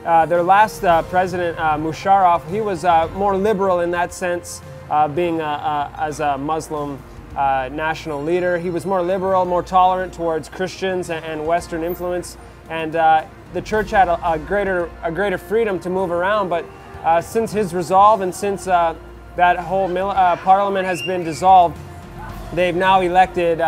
Their last president, Musharraf, he was more liberal in that sense, being as a Muslim national leader. He was more liberal, more tolerant towards Christians and Western influence, and the church had a greater freedom to move around. But since his resolve and since that whole parliament has been dissolved, they've now elected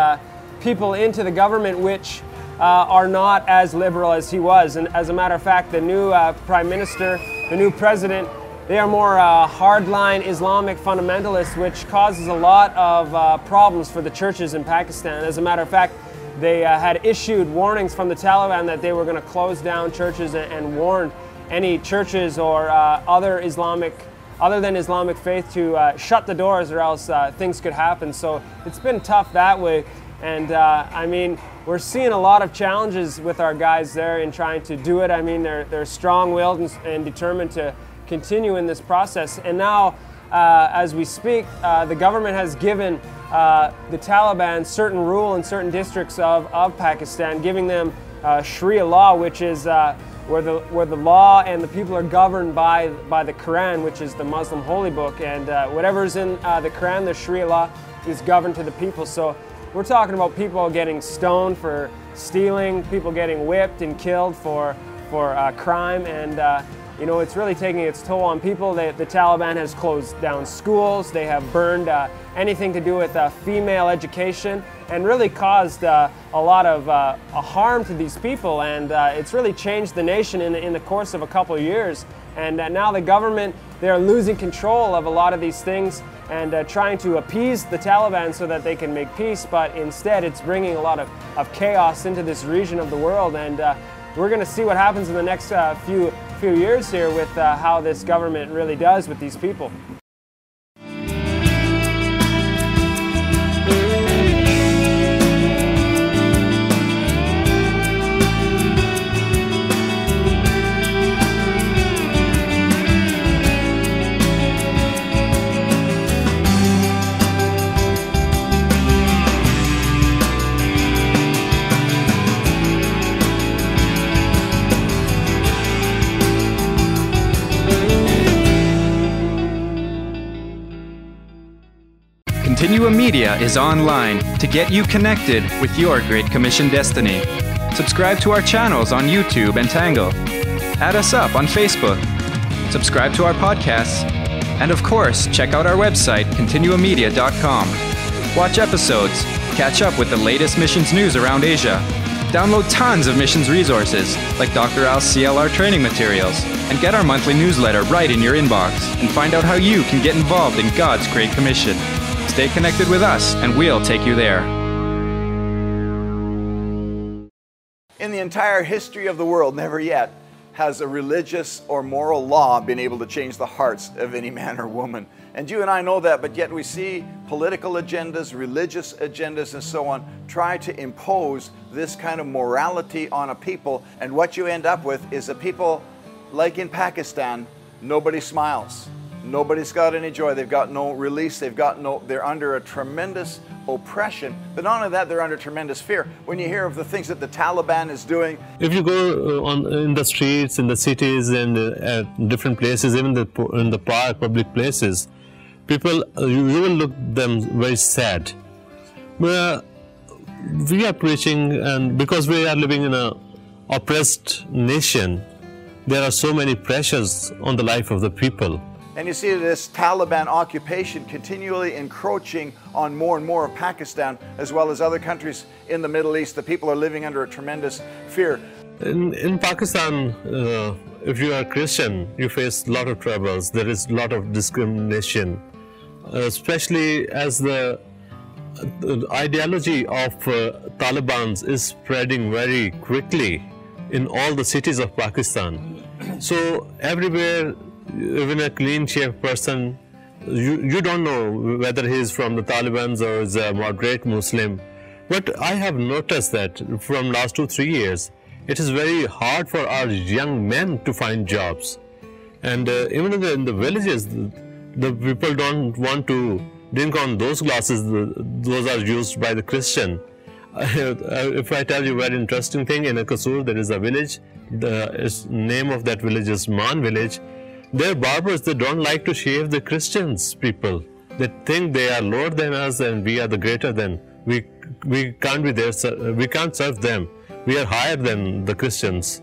people into the government which are not as liberal as he was. And as a matter of fact, the new prime minister, the new president, they are more hardline Islamic fundamentalists, which causes a lot of problems for the churches in Pakistan. As a matter of fact, they had issued warnings from the Taliban that they were going to close down churches and warned any churches or other than Islamic faith to shut the doors, or else things could happen. So it's been tough that way. And I mean, we're seeing a lot of challenges with our guys there in trying to do it. I mean, they're strong-willed and determined to continue in this process. And now, as we speak, the government has given the Taliban certain rule in certain districts of Pakistan, giving them Sharia law, which is where the law and the people are governed by the Quran, which is the Muslim holy book. And whatever's in the Quran, the Sharia law, is governed to the people. So we're talking about people getting stoned for stealing, people getting whipped and killed for crime, and you know, it's really taking its toll on people. The Taliban has closed down schools, they have burned anything to do with female education, and really caused a lot of harm to these people, and it's really changed the nation in the course of a couple of years. And now the government, they're losing control of a lot of these things and trying to appease the Taliban so that they can make peace, but instead it's bringing a lot of chaos into this region of the world. And we're going to see what happens in the next few years here with how this government really does with these people. Continuum Media is online to get you connected with your Great Commission destiny. Subscribe to our channels on YouTube and Tangle. Add us up on Facebook. Subscribe to our podcasts. And of course, check out our website, continuummedia.com. Watch episodes, catch up with the latest missions news around Asia, download tons of missions resources like Dr. Al's CLR training materials, and get our monthly newsletter right in your inbox and find out how you can get involved in God's Great Commission. Stay connected with us, and we'll take you there. In the entire history of the world, never yet has a religious or moral law been able to change the hearts of any man or woman. And you and I know that, but yet we see political agendas, religious agendas, and so on try to impose this kind of morality on a people. And what you end up with is a people like in Pakistan, nobody smiles. Nobody's got any joy. They've got no release. They're under a tremendous oppression. But not only that, they're under tremendous fear. When you hear of the things that the Taliban is doing. If you go in the streets, in the cities, and at different places, even in the park, public places, people, you will look them very sad. But we are preaching, and because we are living in an oppressed nation, there are so many pressures on the life of the people. And you see this Taliban occupation continually encroaching on more and more of Pakistan, as well as other countries in the Middle East. The people are living under a tremendous fear. In Pakistan, if you are Christian, you face a lot of troubles. There is a lot of discrimination, especially as the ideology of Taliban is spreading very quickly in all the cities of Pakistan. So everywhere, even a clean-shaved person, you don't know whether he is from the Taliban or is a moderate Muslim. But I have noticed that from last 2-3 years, it is very hard for our young men to find jobs. And even in the villages, the people don't want to drink on those glasses. Those are used by the Christian. If I tell you a very interesting thing, in Kasur there is a village. The name of that village is Man village. They're barbers. They don't like to shave the Christians people. They think they are lower than us and we are the greater than. We can't be there. We can't serve them. We are higher than the Christians.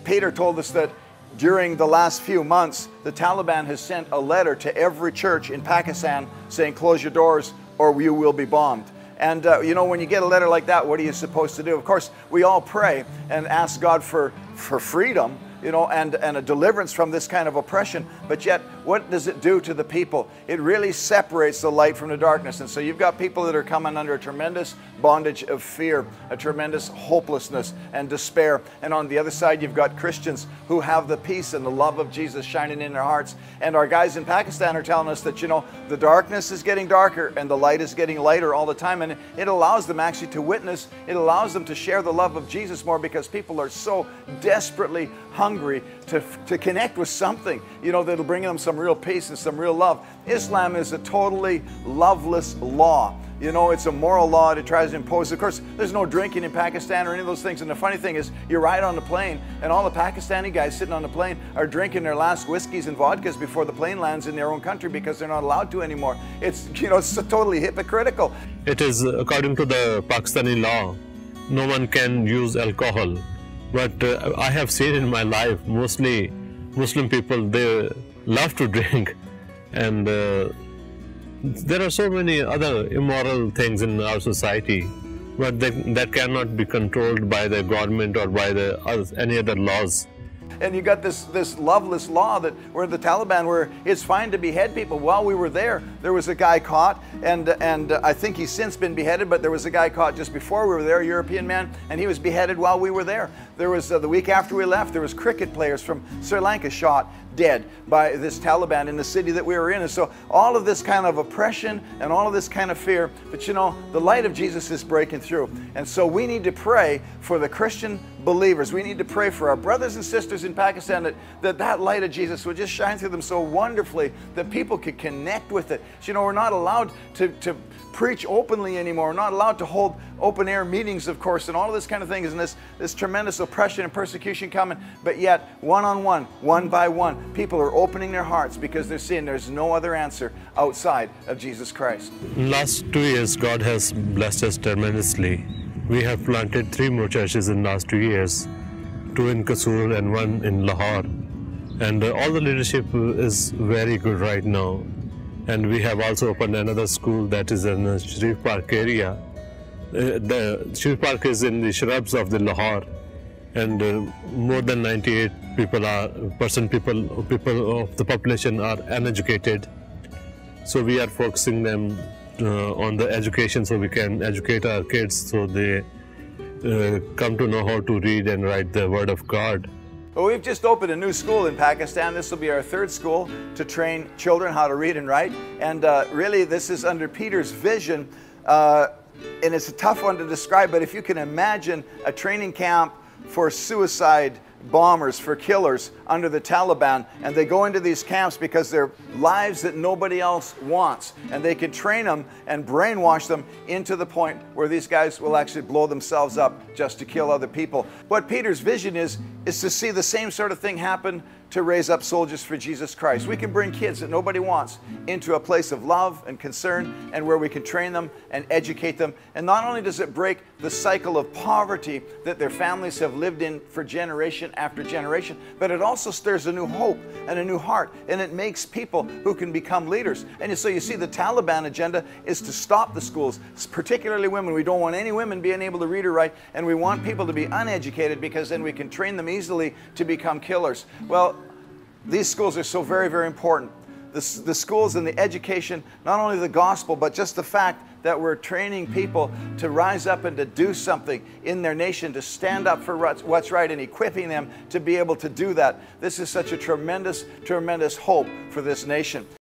Peter told us that during the last few months, the Taliban has sent a letter to every church in Pakistan saying, close your doors or you will be bombed. And you know, when you get a letter like that, what are you supposed to do? Of course, we all pray and ask God for freedom, you know, and a deliverance from this kind of oppression. But yet, what does it do to the people? It really separates the light from the darkness. And so you've got people that are coming under a tremendous bondage of fear, a tremendous hopelessness and despair. And on the other side, you've got Christians who have the peace and the love of Jesus shining in their hearts. And our guys in Pakistan are telling us that, you know, the darkness is getting darker and the light is getting lighter all the time. And it allows them actually to witness. It allows them to share the love of Jesus more, because people are so desperately hungry to connect with something, you know, that'll bring them some real peace and some real love. Islam is a totally loveless law. You know, it's a moral law that tries to impose. Of course, there's no drinking in Pakistan or any of those things. And the funny thing is, you ride on the plane, and all the Pakistani guys sitting on the plane are drinking their last whiskeys and vodkas before the plane lands in their own country, because they're not allowed to anymore. It's, you know, it's totally hypocritical. It is, according to the Pakistani law, no one can use alcohol. But I have seen in my life, mostly Muslim people, they love to drink. And there are so many other immoral things in our society, but that cannot be controlled by the government or by any other laws. And you got this loveless law that where the Taliban, where it's fine to behead people. While we were there was a guy caught, and I think he's since been beheaded, but there was a guy caught just before we were there, a European man, and he was beheaded while we were there. There was, the week after we left, there was cricket players from Sri Lanka shot dead by this Taliban in the city that we were in. And so all of this kind of oppression and all of this kind of fear, but you know, the light of Jesus is breaking through. And so we need to pray for the Christian believers. We need to pray for our brothers and sisters in Pakistan that light of Jesus would just shine through them so wonderfully that people could connect with it. So, you know, we're not allowed to preach openly anymore. We're not allowed to hold open air meetings, of course, and all of this kind of thing, and this tremendous oppression and persecution coming. But yet, one-on-one, one by one, people are opening their hearts because they're seeing there's no other answer outside of Jesus Christ. In the last 2 years, God has blessed us tremendously. We have planted 3 more churches in the last 2 years, 2 in Kasur and 1 in Lahore. And all the leadership is very good right now. And we have also opened another school that is in the Sharif Park area. The Sharif Park is in the shrubs of the Lahore, and more than 98% people of the population are uneducated. So we are focusing them on the education, so we can educate our kids so they come to know how to read and write the Word of God. Well, we've just opened a new school in Pakistan. This will be our 3rd school to train children how to read and write. And really, this is under Peter's vision. And it's a tough one to describe, but if you can imagine a training camp for suicide bombers, for killers under the Taliban, and they go into these camps because they're lives that nobody else wants, and they can train them and brainwash them into the point where these guys will actually blow themselves up just to kill other people. What Peter's vision is to see the same sort of thing happen to raise up soldiers for Jesus Christ. We can bring kids that nobody wants into a place of love and concern, and where we can train them and educate them. And not only does it break the cycle of poverty that their families have lived in for generation after generation, but it also stirs a new hope and a new heart, and it makes people who can become leaders. And so you see, the Taliban agenda is to stop the schools, particularly women. We don't want any women being able to read or write, and we want people to be uneducated, because then we can train them easily to become killers. Well, these schools are so very, very important. The schools and the education, not only the gospel, but just the fact that we're training people to rise up and to do something in their nation, to stand up for what's right, and equipping them to be able to do that. This is such a tremendous, tremendous hope for this nation.